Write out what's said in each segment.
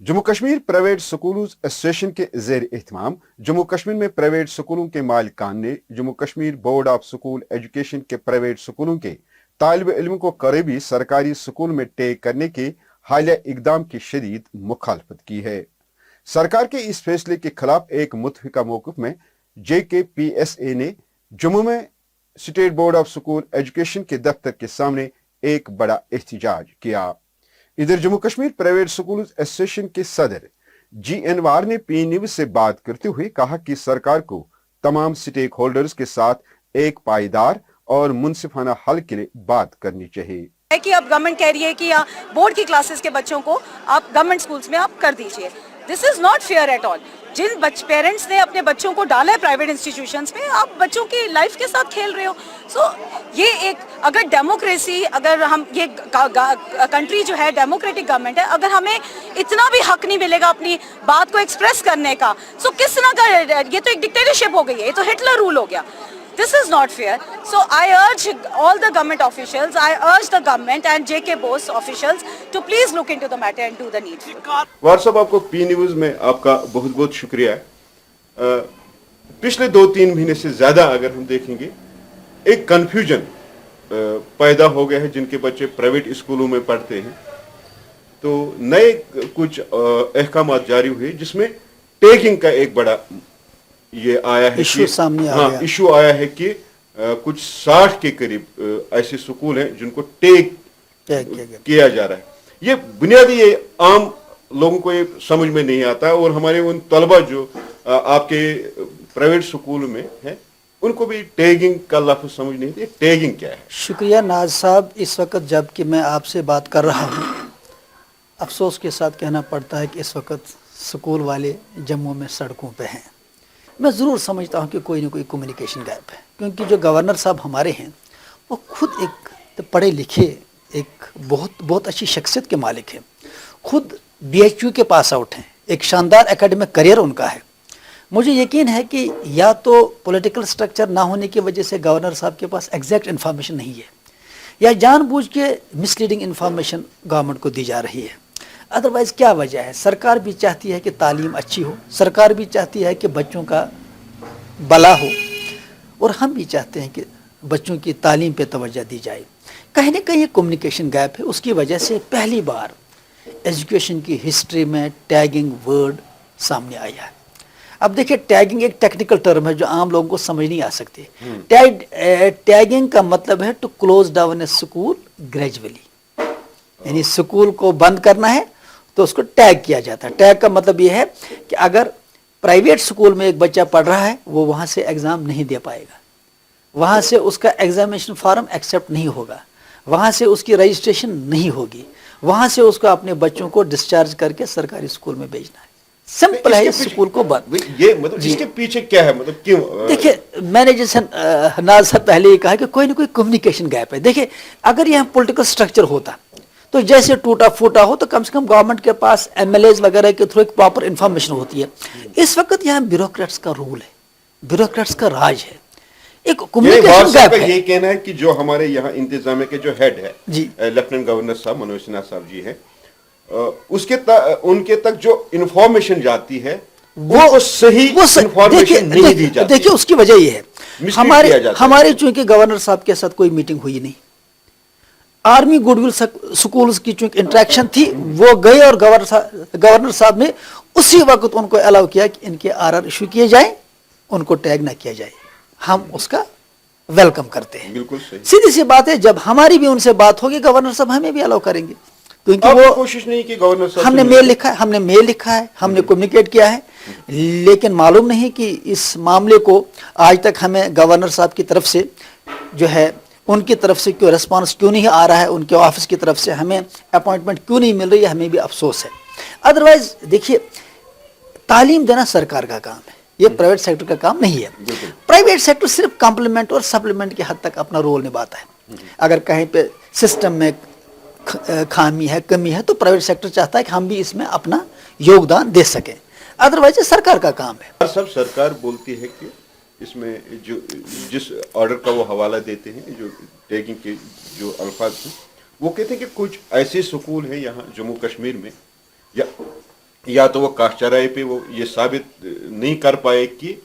Jammu Kashmir private स्कूलों association के ज़ेर एहतमाम जम्मू कश्मीर में प्राइवेट स्कूलों के मालिकान ने Jammu Kashmir board of school education के प्राइवेट स्कूलों के तालिब इल्म को करीबी सरकारी स्कूल में टेक करने के हालिया इकदाम की शदीद मुखालफत की है। सरकार के इस फैसले के खिलाफ एक मुतफिका मौक़िफ़ में JKPSA ने जम्मू में state board of school education के दफ्तर के सामने एक बड़ा एहतजाज किया। इधर Jammu Kashmir private school association के सदर GN वार ने पी न्यूज से बात करते हुए कहा कि सरकार को तमाम स्टेक होल्डर्स के साथ एक पायदार और मुनसिफाना हल के लिए बात करनी चाहिए कि अब गवर्नमेंट कह रही है कि बोर्ड की क्लासेस के बच्चों को आप गवर्नमेंट स्कूल्स में आप कर दीजिए। This is not fair at all. जिन पेरेंट्स ने अपने बच्चों को डाला है प्राइवेट इंस्टीट्यूशंस में, आप बच्चों की लाइफ के साथ खेल रहे हो। ये एक, अगर डेमोक्रेसी, अगर हम ये कंट्री जो है डेमोक्रेटिक गवर्नमेंट है, अगर हमें इतना भी हक नहीं मिलेगा अपनी बात को एक्सप्रेस करने का, किस तरह का, ये तो एक डिक्टेटरशिप हो गई है, ये तो हिटलर रूल हो गया। This is not fair. So I urge all the government officials, I urge the government and JK Bose officials to please look into the matter and do the needful. वार साहब, आपको P news में आपका बहुत बहुत शुक्रिया। पिछले 2-3 महीने से ज्यादा अगर हम देखेंगे, एक कंफ्यूजन पैदा हो गया है। जिनके बच्चे प्राइवेट स्कूलों में पढ़ते हैं तो नए कुछ अहकाम जारी हुए जिसमें टेकिंग का एक बड़ा ये आया है, इशू सामने आ गया। इशू आया है कि कुछ 60 के करीब ऐसे स्कूल हैं जिनको टेक किया जा रहा है। ये बुनियादी, ये आम लोगों को ये समझ में नहीं आता, और हमारे उन तलबा जो आपके प्राइवेट स्कूल में हैं उनको भी टैगिंग का लफ्ज़ समझ नहीं आता। टैगिंग क्या है? शुक्रिया नाज साहब। इस वक्त जबकि मैं आपसे बात कर रहा हूँ, अफसोस के साथ कहना पड़ता है कि इस वक्त स्कूल वाले जम्मू में सड़कों पे हैं। मैं ज़रूर समझता हूँ कि कोई ना कोई कम्युनिकेशन गैप है, क्योंकि जो गवर्नर साहब हमारे हैं वो खुद एक तो पढ़े लिखे, एक बहुत अच्छी शख्सियत के मालिक हैं, खुद BHU के पास आउट हैं, एक शानदार एकेडमिक करियर उनका है। मुझे यकीन है कि या तो पॉलिटिकल स्ट्रक्चर ना होने की वजह से गवर्नर साहब के पास एग्जैक्ट इन्फॉर्मेशन नहीं है, या जानबूझ के मिसलीडिंग इन्फॉर्मेशन गवर्नमेंट को दी जा रही है। अदरवाइज़ क्या वजह है? सरकार भी चाहती है कि तालीम अच्छी हो, सरकार भी चाहती है कि बच्चों का भला हो, और हम भी चाहते हैं कि बच्चों की तालीम पे तवज्जो दी जाए। कहीं ना कहीं कम्युनिकेशन गैप है, उसकी वजह से पहली बार एजुकेशन की हिस्ट्री में टैगिंग वर्ड सामने आया है। अब देखिए, टैगिंग एक टेक्निकल टर्म है जो आम लोगों को समझ नहीं आ सकती। टैगिंग का मतलब है to close down a school gradually, यानी स्कूल को बंद करना है तो उसको टैग किया जाता है। टैग का मतलब ये है कि अगर प्राइवेट स्कूल में एक बच्चा पढ़ रहा है, वो वहाँ से एग्ज़ाम नहीं दे पाएगा, वहाँ से उसका एग्जामिनेशन फॉर्म एक्सेप्ट नहीं होगा, वहाँ से उसकी रजिस्ट्रेशन नहीं होगी, वहाँ से उसको अपने बच्चों को डिस्चार्ज करके सरकारी स्कूल में भेजना है। सिंपल है, स्कूल को बंद। ये मतलब इसके पीछे क्या है, मतलब क्यों? देखिए, मैंने जैसे नाज साहब पहले ही कहा कि कोई ना कोई कम्युनिकेशन गैप है। देखिए, अगर यहाँ पॉलिटिकल स्ट्रक्चर होता तो जैसे टूटा फूटा हो तो कम से कम गवर्नमेंट के पास MLAs वगैरह के थ्रू एक प्रॉपर इंफॉर्मेशन होती है। इस वक्त यहाँ ब्यूरोक्रेट्स का रूल है, ब्यूरोक्रेट्स का राज है, एक कम्युनिकेशन गैप है। ये कहना है कि जो हमारे यहाँ इंतजामिया के जो हेड है जी, लेफ्टिनेंट गवर्नर साहब मनोज सिन्हा साहब जी हैं, उनके तक जो इंफॉर्मेशन जाती है वो सही इंफॉर्मेशन नहीं दी जाती। देखिए, उसकी वजह ये है, हमारे चूंकि गवर्नर साहब के साथ कोई मीटिंग हुई नहीं, आर्मी गुडविल स्कूल्स की चूंकि इंटरेक्शन थी, वो गए और गवर्नर साहब ने उसी वक्त उनको अलाउ किया कि इनके RR इशू किए जाए, उनको टैग ना किया जाए। हम उसका वेलकम करते हैं। बिल्कुल सही, सीधी सी बात है। जब हमारी भी उनसे बात होगी, गवर्नर साहब हमें भी अलाउ करेंगे, क्योंकि वो कोशिश नहीं की। गवर्नर साहब हमने मेल लिखा है, हमने कम्युनिकेट किया है, लेकिन मालूम नहीं कि इस मामले को आज तक हमें गवर्नर साहब की तरफ से जो है, उनकी तरफ से क्यों रिस्पांस क्यों नहीं आ रहा है, उनके ऑफिस की तरफ से हमें अपॉइंटमेंट क्यों नहीं मिल रही है, हमें भी अफसोस है। अदरवाइज देखिए, तालीम देना सरकार का काम है, ये प्राइवेट सेक्टर का काम नहीं है। प्राइवेट सेक्टर सिर्फ कॉम्प्लीमेंट और सप्लीमेंट की हद तक अपना रोल निभाता है। अगर कहीं पे सिस्टम में खामी है, कमी है, तो प्राइवेट सेक्टर चाहता है कि हम भी इसमें अपना योगदान दे सकें। अदरवाइज सरकार का काम है। सब सरकार बोलती है कि इसमें जो जिस ऑर्डर का वो हवाला देते हैं, जो टैगिंग के जो अल्फाज हैं, वो कहते हैं कि कुछ ऐसे स्कूल हैं यहाँ जम्मू कश्मीर में या या तो वो काश्तराई पे वो ये साबित नहीं कर पाए कि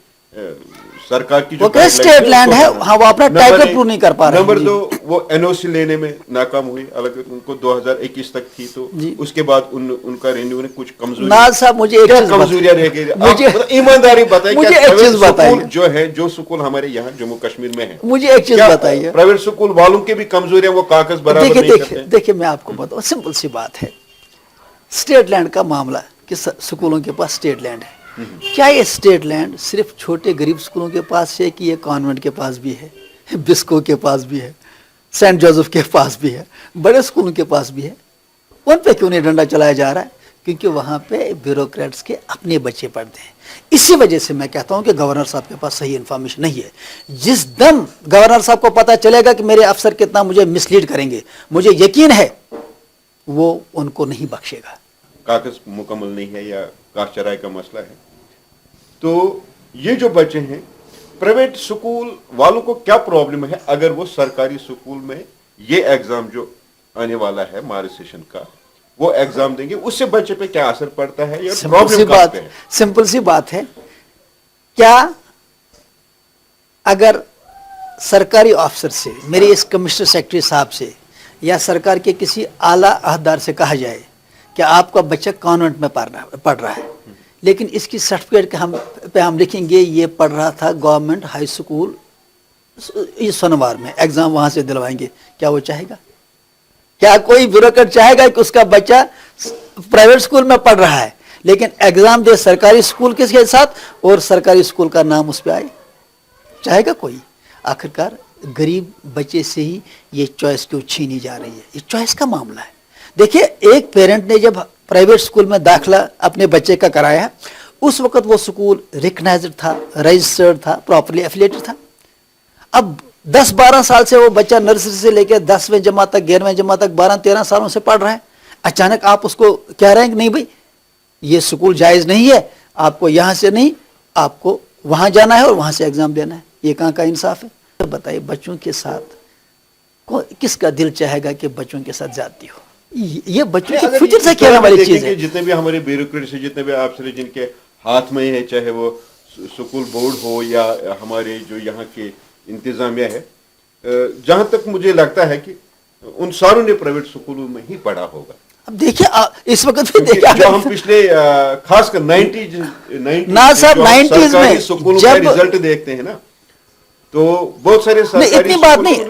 सरकार की जो वो क्या स्टेट लैंड है, हाँ वो अपना टाइटल प्रूव नहीं कर पा रहे। नंबर 2 वो एनओसी लेने में नाकाम हुई, अलग उनको 2021 तक थी, तो उसके बाद उनका रेन्यू ने कुछ कमजोरी, नाज साहब मुझे एक चीज कमजोरियां रह गई, मुझे ईमानदारी बताइए, मुझे एक चीज बताइए, जो है जो स्कूल हमारे यहाँ जम्मू कश्मीर में है, मुझे एक चीज बताइए, प्राइवेट स्कूल वालों के भी कमजोरियां वो कागज बराबर नहीं करते। देखिए मैं आपको बताऊं, सिंपल सी बात है, स्टेट लैंड का मामला कि स्कूलों के पास स्टेट लैंड है, क्या ये स्टेट लैंड सिर्फ छोटे गरीब स्कूलों के पास है कि ये कॉन्वेंट के पास भी है, बिस्को के पास भी है, सेंट जोसेफ के पास भी है, बड़े स्कूलों के पास भी है? उन पे क्यों नहीं डंडा चलाया जा रहा है? क्योंकि वहाँ पे ब्यूरोक्रेट्स के अपने बच्चे पढ़ते हैं। इसी वजह से मैं कहता हूँ कि गवर्नर साहब के पास सही इन्फॉर्मेशन नहीं है। जिस दम गवर्नर साहब को पता चलेगा कि मेरे अफसर कितना मुझे मिसलीड करेंगे, मुझे यकीन है वो उनको नहीं बख्शेगा। कागज मुकम्मल नहीं है या काश्तराई का मसला है, तो ये जो बच्चे हैं प्राइवेट स्कूल वालों को क्या प्रॉब्लम है अगर वो सरकारी स्कूल में ये एग्जाम जो आने वाला है मार्च सेशन का वो एग्जाम देंगे, उससे बच्चे पे क्या असर पड़ता है या प्रॉब्लम कहाँ पे है? सिंपल सी बात है, क्या अगर सरकारी ऑफिसर से, मेरे इस कमिश्नर सेक्रेटरी साहब से या सरकार के किसी आला अहदेदार से कहा जाए कि आपका बच्चा कॉन्वेंट में पढ़ रहा है, लेकिन इसकी सर्टिफिकेट हम लिखेंगे ये पढ़ रहा था गवर्नमेंट हाई स्कूल सोनवार में, एग्जाम वहां से दिलवाएंगे, क्या वो चाहेगा? क्या कोई ब्यूरोक्रेट चाहेगा कि उसका बच्चा प्राइवेट स्कूल में पढ़ रहा है लेकिन एग्जाम दे सरकारी स्कूल के साथ और सरकारी स्कूल का नाम उस पर आए? चाहेगा कोई? आखिरकार गरीब बच्चे से ही ये चॉइस क्यों छीनी जा रही है? ये चॉइस का मामला है। देखिए, एक पेरेंट ने जब प्राइवेट स्कूल में दाखिला अपने बच्चे का कराया, उस वक्त वो स्कूल रिकग्नाइज्ड था, रजिस्टर्ड था, प्रॉपर्ली एफिलिएटेड था। अब 10-12 साल से वो बच्चा नर्सरी से लेकर 10वीं जमात तक, 11वीं जमात तक 12-13 सालों से पढ़ रहा है, अचानक आप उसको कह रहे हैं कि नहीं भाई ये स्कूल जायज नहीं है, आपको यहाँ से नहीं, आपको वहां जाना है और वहां से एग्जाम देना है। ये कहाँ का इंसाफ है? तो बताइए, बच्चों के साथ किसका दिल चाहेगा कि बच्चों के साथ ज्यादती हो? ये बच्चों के फ्यूचर से कहने वाली चीज है। जितने भी हमारे ब्यूरोक्रेट्स हैं, जितने भी अफसर जिनके हाथ में है, चाहे वो स्कूल बोर्ड हो या हमारे जो यहाँ के इंतजामिया है, जहां तक मुझे लगता है कि उन सारों ने प्राइवेट स्कूलों में ही पढ़ा होगा। अब देखिए इस वक्त भी देखिए, जो हम पिछले खासकर 90s में स्कूलों का रिजल्ट देखते हैं ना, तो बहुत सारे इतनी बात नहीं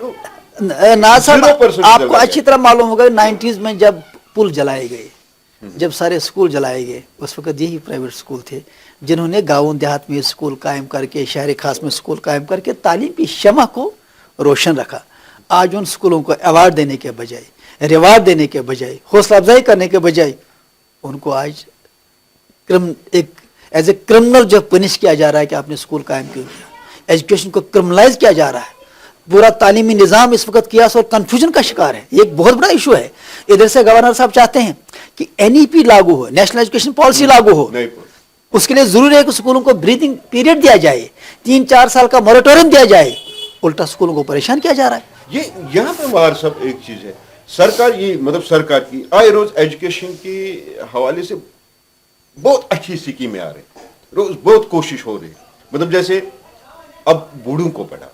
ना साहब, आपको अच्छी तरह मालूम होगा 90s में जब पुल जलाए गए, जब सारे स्कूल जलाए गए, उस वक्त यही प्राइवेट स्कूल थे जिन्होंने गाँव देहात में स्कूल कायम करके, शहर खास में स्कूल कायम करके तालीम की शमह को रोशन रखा। आज उन स्कूलों को अवार्ड देने के बजाय, रिवार्ड देने के बजाय, हौसला अफजाई करने के बजाय उनको आज एक एज ए क्रिमिनल जो पनिश किया जा रहा है कि आपने स्कूल कायम क्यों किया। एजुकेशन को क्रिमिनलाइज किया जा रहा है। पूरा तालीमी निज़ाम इस वक्त कियास और कंफ्यूजन का शिकार है। ये एक बहुत बड़ा इशू है। इधर से गवर्नर साहब चाहते हैं कि एनईपी लागू हो, नेशनल एजुकेशन पॉलिसी लागू हो, उसके लिए जरूरी है कि स्कूलों को ब्रीथिंग पीरियड दिया जाए, 3-4 साल का मोरेटोरियम दिया जाए। उल्टा स्कूलों को परेशान किया जा रहा है। ये यहाँ पे हमारा सब एक चीज है, सरकार ये मतलब सरकार की आए रोज एजुकेशन के हवाले से बहुत अच्छी स्कीमें आ रही, रोज बहुत कोशिश हो रही। मतलब जैसे अब बूढ़ों को पढ़ा,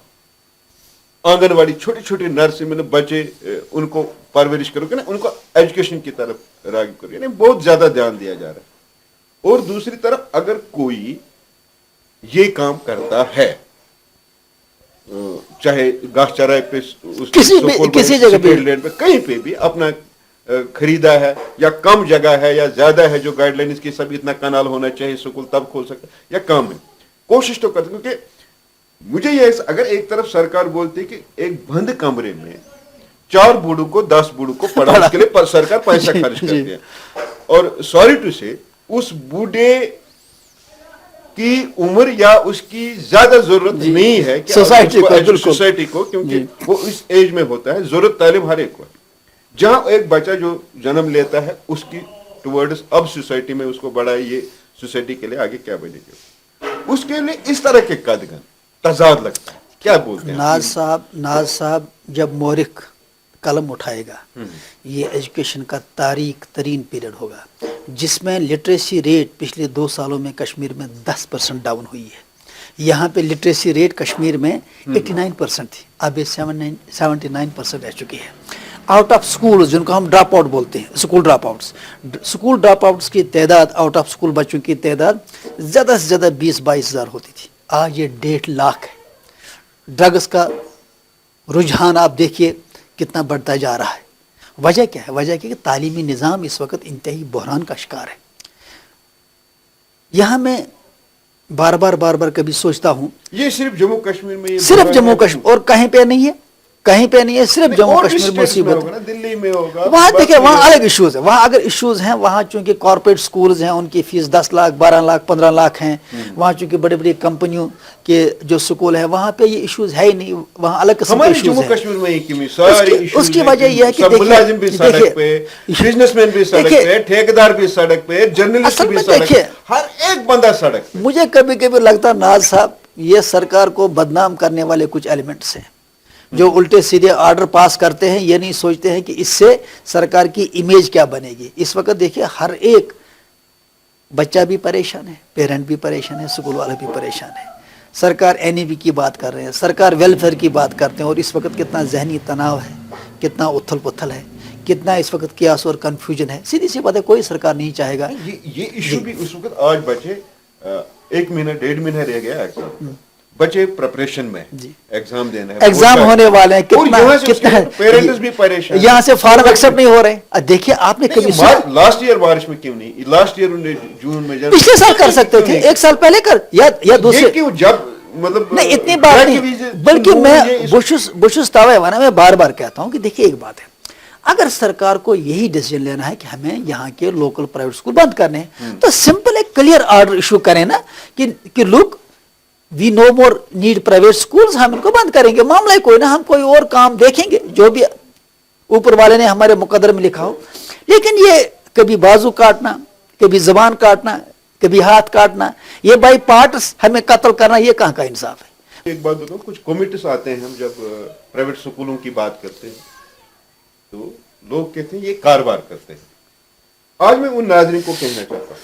आंगनवाड़ी, छोटे छोटे नर्सरी में बच्चे, उनको परवरिश करोगे ना, उनको एजुकेशन की तरफ राग़िब करोगे, यानी बहुत ज्यादा ध्यान दिया जा रहा है। और दूसरी तरफ अगर कोई ये काम करता है, चाहे घास चराई पे, किसी जगह पे, कहीं पे भी अपना खरीदा है या कम जगह है या ज्यादा है, जो गाइडलाइंस की सब इतना कनाल होना चाहिए स्कूल तब खोल सकते या कम है, कोशिश तो करते। क्योंकि मुझे ये, अगर एक तरफ सरकार बोलती है कि एक बंद कमरे में 4 बूढ़ों को 10 बूढ़ों को पढ़ाने के लिए सरकार पैसा खर्च करती है, और सॉरी टू से उस बूढ़े की उम्र या उसकी ज्यादा जरूरत नहीं है कि सोसाइटी को, क्योंकि वो इस एज में होता है, जरूरत तालीम हर एक को। जहां एक बच्चा जो जन्म लेता है उसकी टुवर्ड्स अब सोसाइटी में उसको बढ़ाए, ये सोसाइटी के लिए आगे क्या बनेगी, उसके लिए इस तरह के कदगन तजाद लगता है। क्या बोलते हैं नाज साहब, जब मौरिक कलम उठाएगा, ये एजुकेशन का तारीख तरीन पीरियड होगा जिसमें लिटरेसी रेट पिछले 2 सालों में कश्मीर में 10% डाउन हुई है। यहाँ पे लिटरेसी रेट कश्मीर में 89% थी, अब ये 79% रह चुकी है। आउट ऑफ स्कूल जिनको हम ड्रॉप आउट बोलते हैं, स्कूल ड्रॉप आउट्स की तादाद, आउट ऑफ स्कूल बच्चों की तादाद ज़्यादा से ज़्यादा 20-22 हज़ार होती थी, आज ये 1.5 लाख है। ड्रग्स का रुझान आप देखिए कितना बढ़ता जा रहा है। वजह क्या है? वजह क्या है कि तालीमी निज़ाम इस वक्त इंतहाई बहरान का शिकार है। यहाँ मैं बार बार कभी सोचता हूँ, ये सिर्फ जम्मू कश्मीर में, सिर्फ जम्मू कश्मीर और कहीं पे नहीं है, कहीं पे नहीं है, सिर्फ जम्मू कश्मीर मुसीबत है। दिल्ली में होगा, वहाँ देखिए, वहाँ अलग इश्यूज है। वहाँ अगर इश्यूज हैं, वहाँ चूंकि कॉर्पोरेट स्कूल्स हैं, उनकी फीस 10 लाख 12 लाख 15 लाख हैं। वहाँ चूंकि बड़ी बड़ी कंपनियों के जो स्कूल है, वहाँ पे ये इश्यूज है ही नहीं, वहाँ अलग किस्म के इश्यूज हैं। कश्मीर में एक ही सारे इश्यूज उसकी वजह यह है कि मुलाजिम भी सड़क पे, बिजनेसमैन भी सड़क पे, ठेकेदार भी सड़क पे, जर्नलिस्ट भी सड़क पे, हर एक बंदा सड़क पे। मुझे कभी कभी लगता नाज साहब, ये सरकार को बदनाम करने वाले कुछ एलिमेंट्स हैं जो उल्टे सीधे ऑर्डर पास करते हैं। ये नहीं सोचते हैं कि इससे सरकार की इमेज क्या बनेगी। इस वक्त देखिए, हर एक बच्चा भी परेशान है, पेरेंट भी परेशान है, स्कूल वाले भी परेशान है। सरकार एनईवी की बात कर रहे हैं, सरकार वेलफेयर की बात करते हैं, और इस वक्त कितना जहनी तनाव है, कितना उथल पुथल है, कितना इस वक्त कियास और कंफ्यूजन है। सीधी सी बात है, कोई सरकार नहीं चाहेगा ये इशू भी उस वक्त। आज बच्चे 1 महीना 1.5 महीना रह गया एग्जाम, बच्चे प्रिपरेशन में, एग्जाम देना है, एग्जाम होने वाले हैं, कितना पेरेंट्स भी परेशान, यहाँ से फॉर्म एक्सेप्ट नहीं हो रहे हैं। देखिए आपने कभी लास्ट ईयर बारिश में क्यों नहीं, लास्ट ईयर जून में, पिछले साल कर सकते थे, 1 साल पहले कर, या दूसरे क्यों, जब मतलब नहीं इतनी बात नहीं। बल्कि मैं बुशुस तावाना मैं बार कहता हूँ कि देखिए, एक बात है, अगर सरकार को यही डिसीजन लेना है कि हमें यहाँ के लोकल प्राइवेट स्कूल बंद करने हैं, तो सिंपल एक क्लियर ऑर्डर इशू करें ना कि लोग we no more need private schools, हम इनको बंद करेंगे, मामला ही कोई ना, हम कोई और काम देखेंगे जो भी ऊपर वाले ने हमारे मुकद्दर में लिखा हो। लेकिन ये कभी बाजू काटना, कभी जबान काटना, कभी हाथ काटना, ये बाई पार्ट्स हमें कत्ल करना, ये कहाँ का इंसाफ है। एक बात बताओ, कुछ कमिटीज आते हैं, हम जब प्राइवेट स्कूलों की बात करते हैं तो लोग कहते हैं ये कारोबार करते हैं। आज मैं उन नाज़रीन को कहना चाहता हूँ,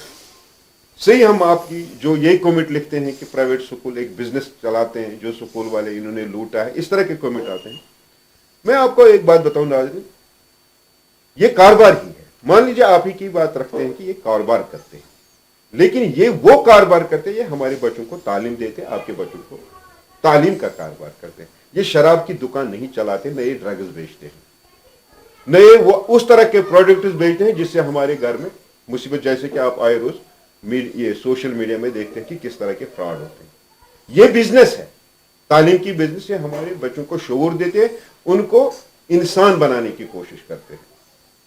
सही हम आपकी जो ये कमेंट लिखते हैं कि प्राइवेट स्कूल एक बिजनेस चलाते हैं, जो स्कूल वाले इन्होंने लूटा है, इस तरह के कमेंट आते हैं। मैं आपको एक बात बताऊं नाज़रीन, ये कारोबार ही है। मान लीजिए आप ही की बात रखते हैं कि ये कारोबार करते हैं, लेकिन ये वो कारोबार करते हैं, ये हमारे बच्चों को तालीम देते हैं, आपके बच्चों को तालीम का कारोबार करते हैं। ये शराब की दुकान नहीं चलाते, नए ड्रग्स बेचते हैं, नए वो उस तरह के प्रोडक्ट्स बेचते हैं जिससे हमारे घर में मुसीबत, जैसे कि आप आए रोज ये सोशल मीडिया में देखते हैं कि किस तरह के फ्रॉड होते हैं। ये बिजनेस है, तालीम की बिजनेस है। हमारे बच्चों को शऊर देते हैं, उनको इंसान बनाने की कोशिश करते हैं।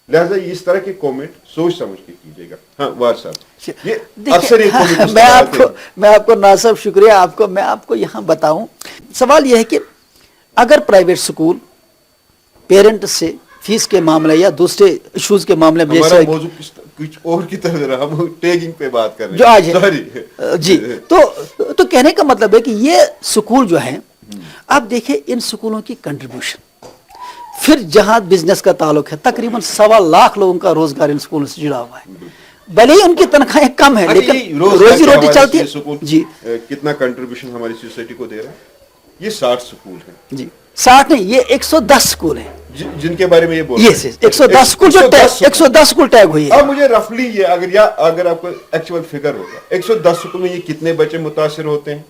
लिहाजा इस तरह के कमेंट सोच समझ के कीजिएगा। हाँ वार साहब, ये अक्सर मैं आपको नासिब शुक्रिया आपको, मैं आपको यहाँ बताऊं, सवाल यह है कि अगर प्राइवेट स्कूल पेरेंट से फीस के मामले या दूसरे इश्यूज के मामले में, जैसे कुछ और की तरह रहा, हम टैगिंग पे बात कर रहे हैं जो आज है जी, तो कहने का मतलब है कि ये स्कूल जो है, आप देखिए इन स्कूलों की कंट्रीब्यूशन, फिर जहां बिजनेस का ताल्लुक है, तकरीबन 1.25 लाख लोगों का रोजगार इन स्कूलों से जुड़ा हुआ है। भले ही उनकी तनख्वाहें कम है, लेकिन रोजी रोटी चलती है जी। कितना कंट्रीब्यूशन हमारी सोसाइटी को दे रहा है? ये 60 स्कूल है जी, 60 नहीं, ये 110 स्कूल है जिनके बारे में ये बोल रहे हैं। 110 स्कूल जो 110 स्कूल टैग हुई है। अब मुझे रफली ये अगर आपको एक्चुअल फिगर होगा, 110 स्कूल में ये कितने बच्चे मुतासिर होते हैं,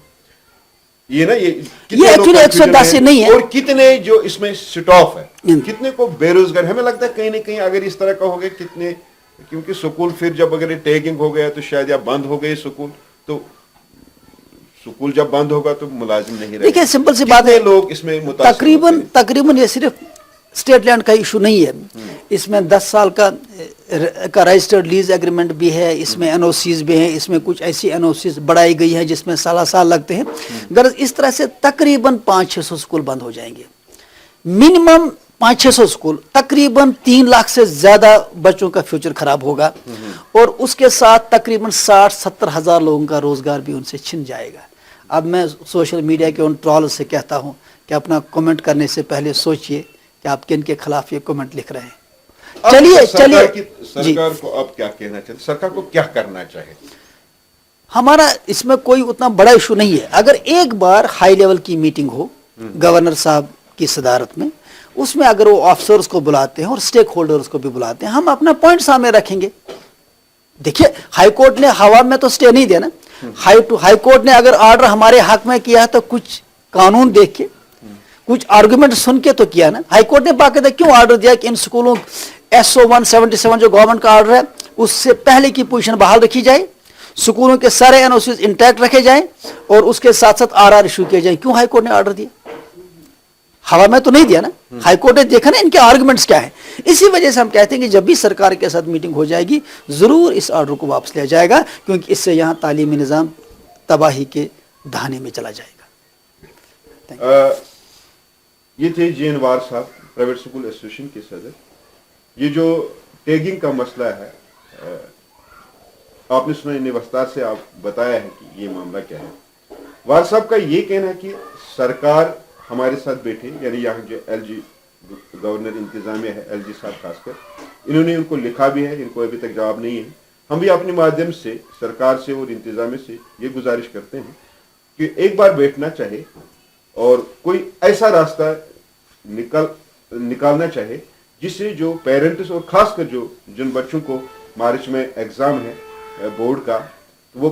ये ना ये एक्चुअली 110 नहीं है, और कितने जो इसमें स्टाफ है, कितने को बेरोजगार। हमें लगता है कहीं ना कहीं अगर इस तरह का हो गया कितने, क्योंकि स्कूल फिर जब अगर टैगिंग हो गया तो शायद या बंद हो गए स्कूल, तो स्कूल जब बंद होगा तो मुलाजिम नहीं रहे। देखिए सिंपल सी बात है, लोग इसमें तकरीबन ये सिर्फ स्टेट लैंड का इशू नहीं है, इसमें 10 साल का रजिस्टर्ड लीज एग्रीमेंट भी है, इसमें एनओसीज भी हैं, इसमें कुछ ऐसी एनओसीज बढ़ाई गई है जिसमें साल लगते हैं। गरज इस तरह से तकरीबन 500-600 स्कूल बंद हो जाएंगे, मिनिमम 500-600 स्कूल, तकरीबन 3 लाख से ज्यादा बच्चों का फ्यूचर खराब होगा, और उसके साथ तकरीबन 60-70 हजार लोगों का रोजगार भी उनसे छिन जाएगा। अब मैं सोशल मीडिया के उन ट्रॉल से कहता हूं कि अपना कमेंट करने से पहले सोचिए कि आप किन के खिलाफ ये कमेंट लिख रहे हैं। अब चलिए सरकार चलिए सरकार को अब क्या कहना चाहिए, सरकार को क्या करना चाहिए? हमारा इसमें कोई उतना बड़ा इशू नहीं है। अगर एक बार हाई लेवल की मीटिंग हो गवर्नर साहब की सदारत में, उसमें अगर वो ऑफिसर्स को बुलाते हैं और स्टेक होल्डर्स को भी बुलाते हैं, हम अपना पॉइंट सामने रखेंगे। देखिए, हाई कोर्ट ने हवा में तो स्टे नहीं दिया ना। हाई कोर्ट ने अगर ऑर्डर हमारे हक में किया तो कुछ कानून देख के, कुछ आर्गुमेंट सुन के तो किया ना। हाई कोर्ट ने बाकायदा क्यों ऑर्डर दिया कि इन स्कूलों SO 177 जो गवर्नमेंट का ऑर्डर है उससे पहले की पोजीशन बहाल रखी जाए, स्कूलों के सारे एनओसीज इंटैक्ट रखे जाएं और उसके साथ साथ RR इशू किए जाएं। क्यों हाई कोर्ट ने ऑर्डर दिया? हवा में तो नहीं दिया ना। हाई कोर्ट ने देखा ना इनके आर्गुमेंट्स क्या है। इसी वजह से हम कहते हैं कि जब भी सरकार के साथ मीटिंग हो जाएगी जरूर इस ऑर्डर को वापस लिया जाएगा, क्योंकि इससे यहाँ तालीमी निज़ाम तबाही के धाने में चला जाएगा। ये थे JN वार साहब, प्राइवेट स्कूल एसोसिएशन के सदर। ये जो टैगिंग का मसला है, आपने सुना, इन्हें विस्तार से आप बताया है कि ये मामला क्या है। वार साहब का ये कहना है कि सरकार हमारे साथ बैठे, यानी यहाँ जो LG गवर्नर इंतजामिया है, LG साहब खासकर, इन्होंने उनको लिखा भी है, इनको अभी तक जवाब नहीं है। हम भी अपने माध्यम से सरकार से और इंतजामिया से ये गुजारिश करते हैं कि एक बार बैठना चाहे और कोई ऐसा रास्ता निकालना चाहे जिससे जो पेरेंट्स और खासकर जिन बच्चों को मार्च में एग्जाम है बोर्ड का, वो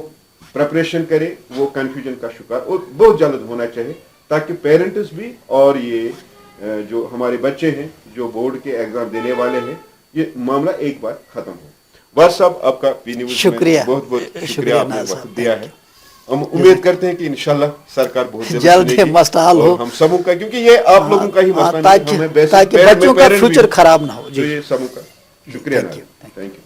प्रिपरेशन करे, वो कंफ्यूजन का शिकार और बहुत जल्द होना चाहिए, ताकि पेरेंट्स भी और ये जो हमारे बच्चे हैं जो बोर्ड के एग्जाम देने वाले हैं, ये मामला एक बार खत्म हो। बस साहब, आपका शुक्रिया, बहुत बहुत शुक्रिया, आपने वक्त दिया है। हम उम्मीद करते हैं कि इंशाल्लाह सरकार बहुत जल्द मसला हल हो, हम सबों का, क्योंकि ये आप लोगों का ही मसला, ताकि बच्चों का फ्यूचर खराब ना हो। ये सबों का। शुक्रिया, थैंक यू।